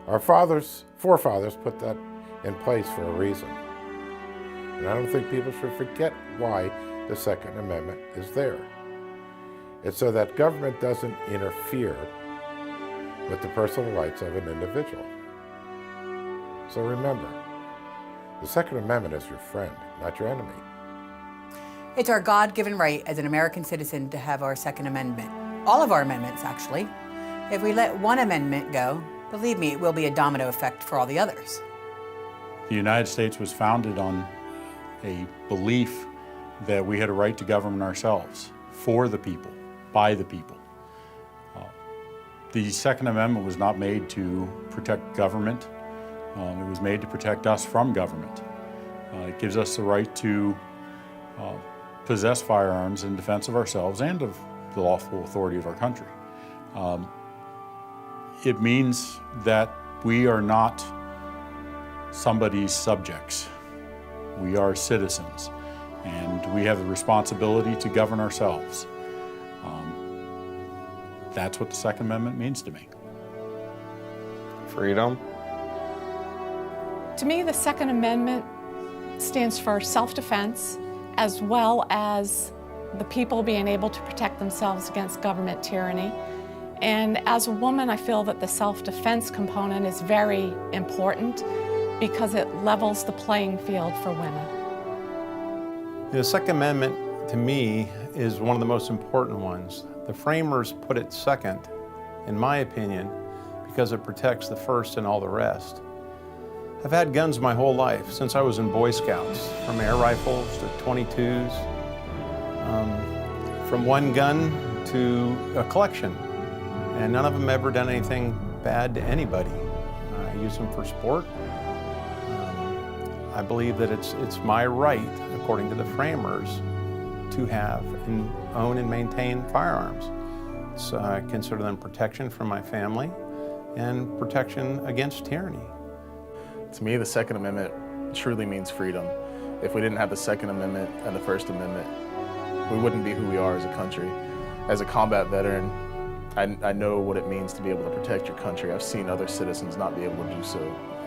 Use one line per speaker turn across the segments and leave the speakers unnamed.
Our forefathers put that in place for a reason. And I don't think people should forget why the Second Amendment is there. It's so that government doesn't interfere with the personal rights of an individual. So remember, the Second Amendment is your friend, not your enemy.
It's our God-given right as an American citizen to have our Second Amendment. All of our amendments, actually. If we let one amendment go, believe me, it will be a domino effect for all the others.
The United States was founded on a belief that we had a right to govern ourselves, for the people, by the people. The Second Amendment was not made to protect government. It was made to protect us from government. It gives us the right to possess firearms in defense of ourselves and of the lawful authority of our country. It means that we are not somebody's subjects. We are citizens, and we have the responsibility to govern ourselves. That's what the Second Amendment means to me.
Freedom.
To me, the Second Amendment stands for self-defense, as well as the people being able to protect themselves against government tyranny. And as a woman, I feel that the self-defense component is very important because it levels the playing field for women.
The Second Amendment, to me, is one of the most important ones. The framers put it second, in my opinion, because it protects the first and all the rest. I've had guns my whole life, since I was in Boy Scouts, from air rifles to .22s, from one gun to a collection. And none of them ever done anything bad to anybody. I use them for sport. I believe that it's my right, according to the framers, to have and own and maintain firearms. So I consider them protection from my family and protection against tyranny.
To me, the Second Amendment truly means freedom. If we didn't have the Second Amendment and the First Amendment, we wouldn't be who we are as a country. As a combat veteran, I know what it means to be able to protect your country. I've seen other citizens not be able to do so,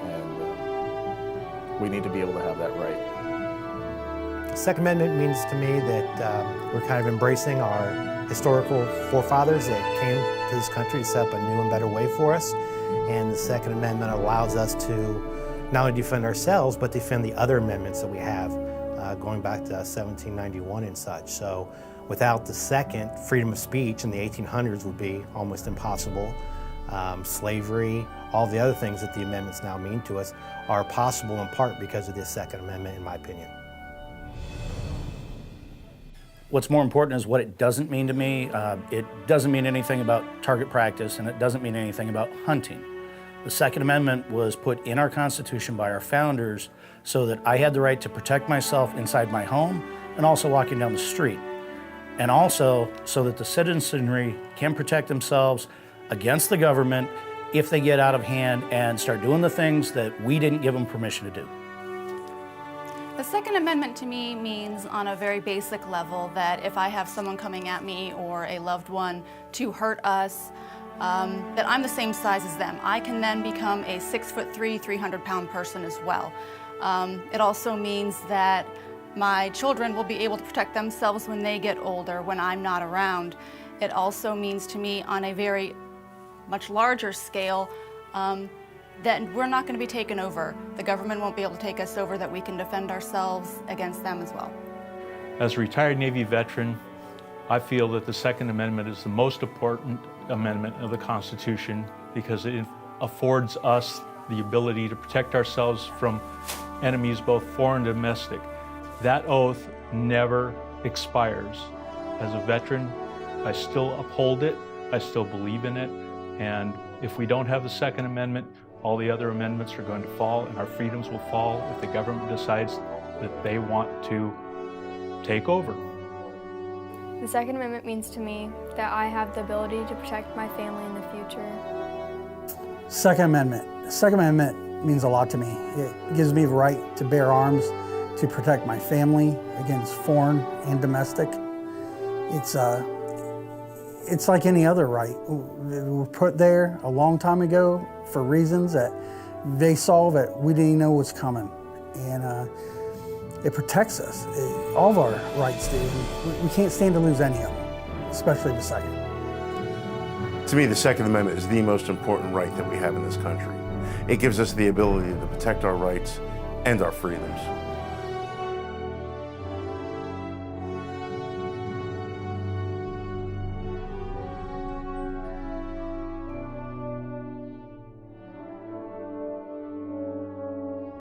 and we need to be able to have that right.
The Second Amendment means to me that we're kind of embracing our historical forefathers that came to this country to set up a new and better way for us. And the Second Amendment allows us to not only defend ourselves, but defend the other amendments that we have, going back to 1791 and such. So without the second, freedom of speech in the 1800s would be almost impossible. Slavery, all the other things that the amendments now mean to us are possible in part because of the Second Amendment, in my opinion.
What's more important is what it doesn't mean to me. It doesn't mean anything about target practice, and it doesn't mean anything about hunting. The Second Amendment was put in our Constitution by our founders so that I had the right to protect myself inside my home and also walking down the street. And also so that the citizenry can protect themselves against the government if they get out of hand and start doing the things that we didn't give them permission to do.
The Second Amendment to me means on a very basic level that if I have someone coming at me or a loved one to hurt us, that I'm the same size as them. I can then become a 6'3", 300-pound person as well. It also means that my children will be able to protect themselves when they get older, when I'm not around. It also means to me on a very much larger scale that we're not going to be taken over. The government won't be able to take us over, that we can defend ourselves against them as well.
As a retired Navy veteran, I feel that the Second Amendment is the most important amendment of the Constitution because it affords us the ability to protect ourselves from enemies both foreign and domestic. That oath never expires. As a veteran, I still uphold it, I still believe in it, and if we don't have the Second Amendment, all the other amendments are going to fall and our freedoms will fall if the government decides that they want to take over.
The Second Amendment means to me that I have the ability to protect my family in the future.
Second Amendment. The Second Amendment means a lot to me. It gives me the right to bear arms to protect my family against foreign and domestic. It's like any other right. We were put there a long time ago for reasons that they saw that we didn't know was coming. And it protects us, all of our rights do. We can't stand to lose any of them, especially the second.
To me, the Second Amendment is the most important right that we have in this country. It gives us the ability to protect our rights and our freedoms.